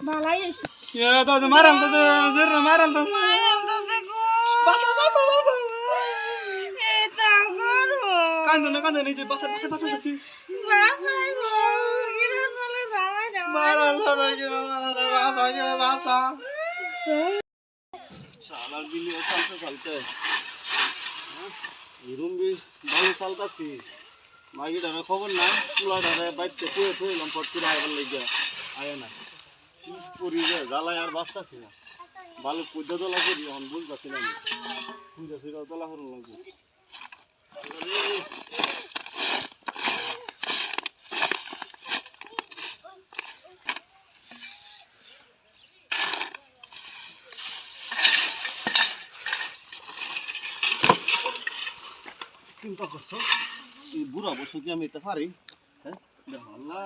বালাই এসে তো মারাম তো জের মারাম তো কান্দো নি যে বাসা কি মারাম তো বাসা শালার বিলে চলতে রুম বি ভালো চলতাছি মাগিটারে খবর নাই পুলাটারে বাইতে পুয়ে লম্পট করে আইবার লাগিয়া আয় না কি করি রে জ্বালায় আর বাঁচতাছি না ভালো পূজা তোলা করি এখন বুঝতেছি না পূজা ফিরা তোলা করুন লাগবে চিন্তা করছো এই বুড়া বসে কি আমি এটা পারি হ্যাঁ আল্লাহ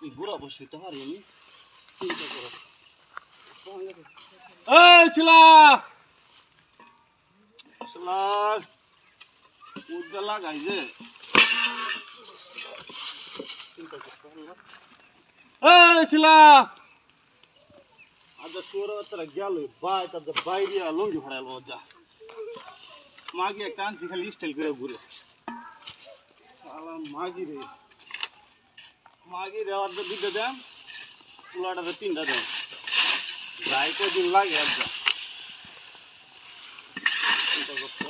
এই বুড়া বসে এটা পারি আমি চিন্তা করো এই শিলা শিলার উদ্দা লাগাই যে চিন্তা করছো এই শিলা আজ সুর তারা গেল বাই তাদের বাইরে লঙ্গি ফাড়াইল মজা মাগি কাঁচি খালি স্টাইল করে ঘুরে মাগি রে অর্ধ দুটো দেন পুলাটাতে তিনটা দেন যাই কদিন লাগে একদম চিন্তা করতো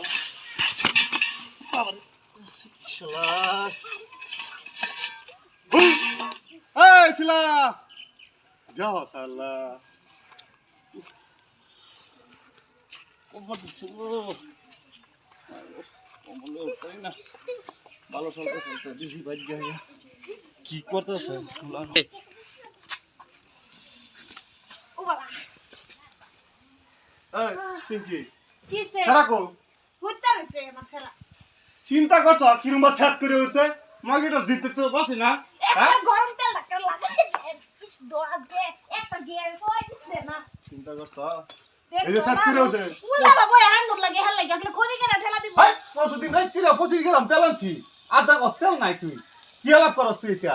শিলা যাও সাল্লা ভালো চলতে বেশি বাইক গাইয়া কি করতেছে চিন্তা করছ কিরম ছাদ করে উঠছে মাগিটা জিততে তো বসে না চিন্তা করছ এই যে ছাদ করে উঠছে পরশুদিন রাত কিরা 25 গ্রাম পেলানছি আধা কষ্টেল নাই তুই কি আলাপ করস তুই এটা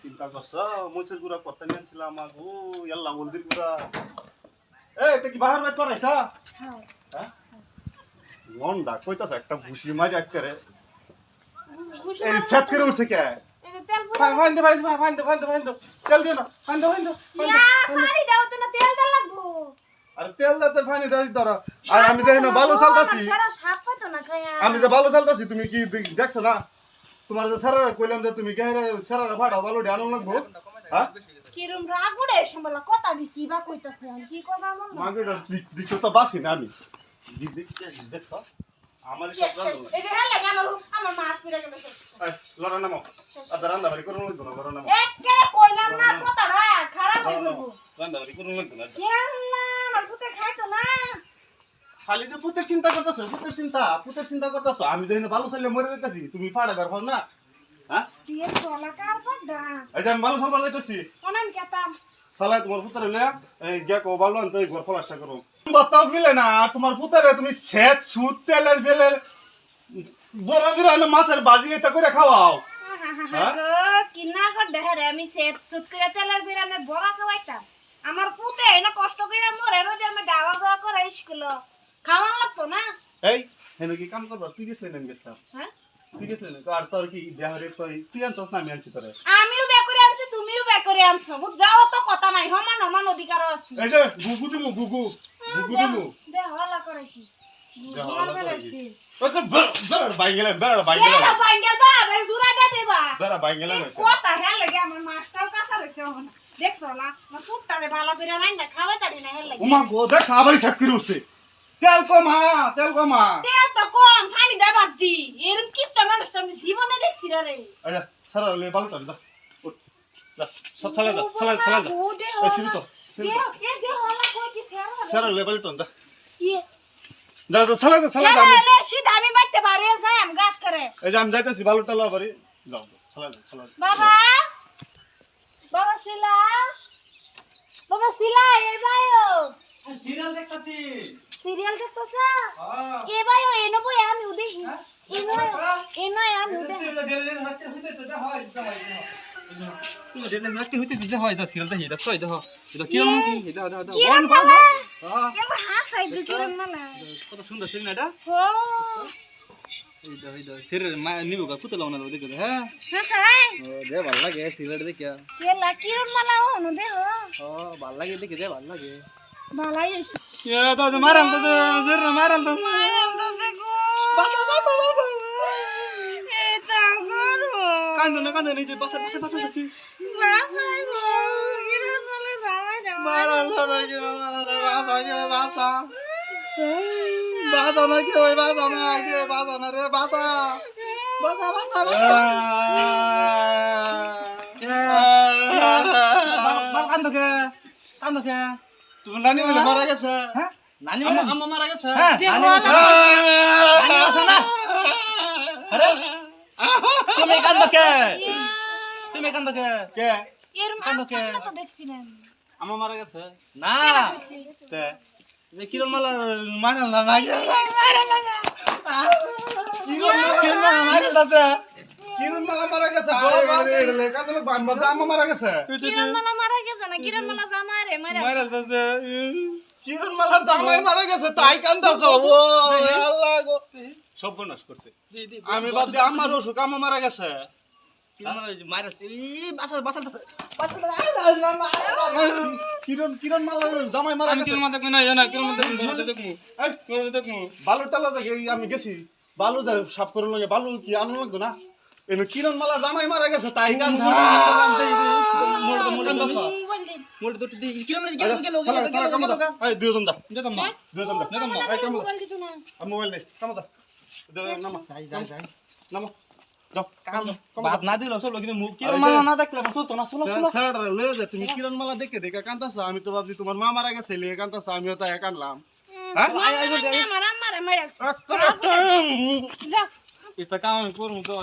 চিন্তা করছ মুছের গুড়া করতে নিয়েছিলাম আগু ইয়াল্লা বলদির গুড়া এই তুই কি বাহার বাইত পড়াইছা হ্যাঁ মনডা কইতাছ একটা ভুসি মারি আইকারে এই ছাদ করে উঠছে কে ফাইন দে তেল দিও না ফাইন দে আর তেল দাতে পানি দাই ধরো আর আমি যাই না ভালো চালতাছি আমি যে ভালো চালতাছি তুমি কি দেখছো না তোমার যে সারা কইলাম যে তুমি গায়রা সারা ভাড়া ভালো ডানো লাগবো হ্যাঁ কিরম রাগ উড়ে সম্বলা কথা দি কি বা কইতাছে আমি কি করব মন মাগের দিকে তো বাসি না আমি জি দেখছো আমার সব জানো এই যে লাগে আমার মাছ পিরা গেল এই লড়া নামো আদা রান্না বাড়ি করুন লাগতো না লড়া নামো একেরে কইলাম না কথাটা খারাপ হই গো রান্না বাড়ি করুন লাগতো না কেলা আমার পুতে খাইতো না খালি যে পুতের চিন্তা করতেছো পুতের চিন্তা করতেছো আমি যখন ভালো চাইলে মরে যাইতাছি তুমি ফাড়া বের হও না হ্যাঁ দিয়ে চলা কার পড়া এই যে আমি ভালো চালবার যাইতাছি কোনাম কেতাম সালা তোমার পুতের লয়া এই গিয়া কো ভালো আনতে ঘর ফলাসটা করো বাতাব মিলে না তোমার পুতের তুমি সেট সুত তেলের বেলের বড় বিরান মাছের বাজি এটা করে খাওয়াও গো কিনা গো দেহরে আমি সেট সুত করে তেলের বিরানে বড়া খাওয়াইতাম আমার পুতে এনে কষ্ট করে মরে রোজ আমি দাওয়া দাওয়া করে স্কুল খাওয়ান লাগতো না এই হেন কি কাম করবা তুই গেছলি না গেছতাম হ্যাঁ তুই গেছলি না আর তোর কি বিয়াহরে তুই আনছস না আমি আনছি তোরে আমিও বে করে আনছি তুমিও বে করে আনছো যাও তো কথা নাই সমান অধিকার আছে এই যে গুগু দিমু দে হলা করে কি বেড়া বাইঙ্গেলা বেরে জুরা দে দেবা বেড়া বাইঙ্গেলা কথা হ্যাঁ লাগে আমার মাস্টার কাছে রইছে দেখছো না না ফুটটারে ভালো করে রান্না খাওয়া তারি না হ্যাঁ লাগে ওমা গো দেখ আবারই ছাত্রী উঠছে তেল কমা তেল তো কম পানি দে বাদ দি এরকম কিপটা মানুষ তো আমি জীবনে দেখছি না রে আচ্ছা সারা লে বালটা যা যা সালা যা এই শুরু তো দে হলা কই কি সারা লে বালটা যা ইয়ে যা সালা যা না শীত আমি বাইতে পারে যাই আম গাছ করে এই যে আমি যাইতাছি বালুটা লও বাড়ি যাও সালা বাবা শিলা এই ভাইও সিরিয়াল দেখতাছি সিরিয়াল দেখতেছ এ ভাইও এনো বই আমি দেখি এনো আমি দেখি তুমি দেখ নাকি হইতে দিতে হয় তো সিরিয়াল দেখি দেখো দেখো এটা কি রকম কি এটা এটা কিরণ মালা এবার হাসাই দু কিরণ মালা কত সুন্দর সিরিয়াল এটা হো এইটা সিরিয়াল নিবো কা কুতলা ওনা দেখো হ্যাঁ হাসাই ও দে ভালো লাগে সিরিয়াল দেখে কেলা কিরণ মালা হনো দে হো ও ভালো লাগে দেখে দে ভালো লাগে বালাই হইছে এ তো মারাম তো সিরিয়াল মারাম তো দেখো বাতা বাতা বাতা এটা করো কান্দো নি যে বাসা দেখি বাসাই গো কিরণ মালা জামাই দাও মারাম তো দেখি বাসা বাসা না কি ওই বাসা না রে বাসা কান্দো কে তোমার নানি বলে মারা গেছে হ্যাঁ নানি আম্মা মারা গেছে হ্যাঁ নানি আছে না আরে তুমি কান্দো কে কে এর কান্দো কে মা তো দেখছি না আম্মা মারা গেছে না তে যে কিরণ মালা মারা না কিরণ মালা মারা গেছে আরে কান্দলে বাম্বা আম্মা মারা গেছে কিরণ মালা মারা গেছে না কিরণ মালা জামাই রে মারা কিরণ মালার জামাই মারা গেছে তাই কান্দাছ ও আল্লাহ গো সব বনাশ করছে আমি ভাবছি আমার অসুখ আম্মা মারা গেছে কিরণ মালা মারা এই বাসা কিরণ মালার জামাই মারা আমি গেছে কিরণ মালা দেখব না জানা কিরণ মালা দেখব বালুর টালা থেকে আমি গেছি বালু যা সাফ করে লগে বালু কি আনন্দ লাগতো না এনে কিরণ মালার জামাই মারা গেছে তাই কান্দা মোড় তো কিরণ মালা গেল এই দুজন দা যেতাম না দুজন দা যেতাম না এই কাম মোবাইল দিত না মোবাইল নেই কামো দা নামা যাই নামা যাও কাম বাদ না দিল চলো কিন্তু কিরণ মালা না দেখলে চলতো না চলো স্যার লয়ে যা তুমি কিরণ মালা দেখে দেখে কান্দাছ আমি তো ভাবছি তোমার মা মারা গেছে লিয়ে কান্দাছ আমিও তাই কানলাম হ্যাঁ আমার মারা মারা আচ্ছা যা এটা কাম আমি করব তো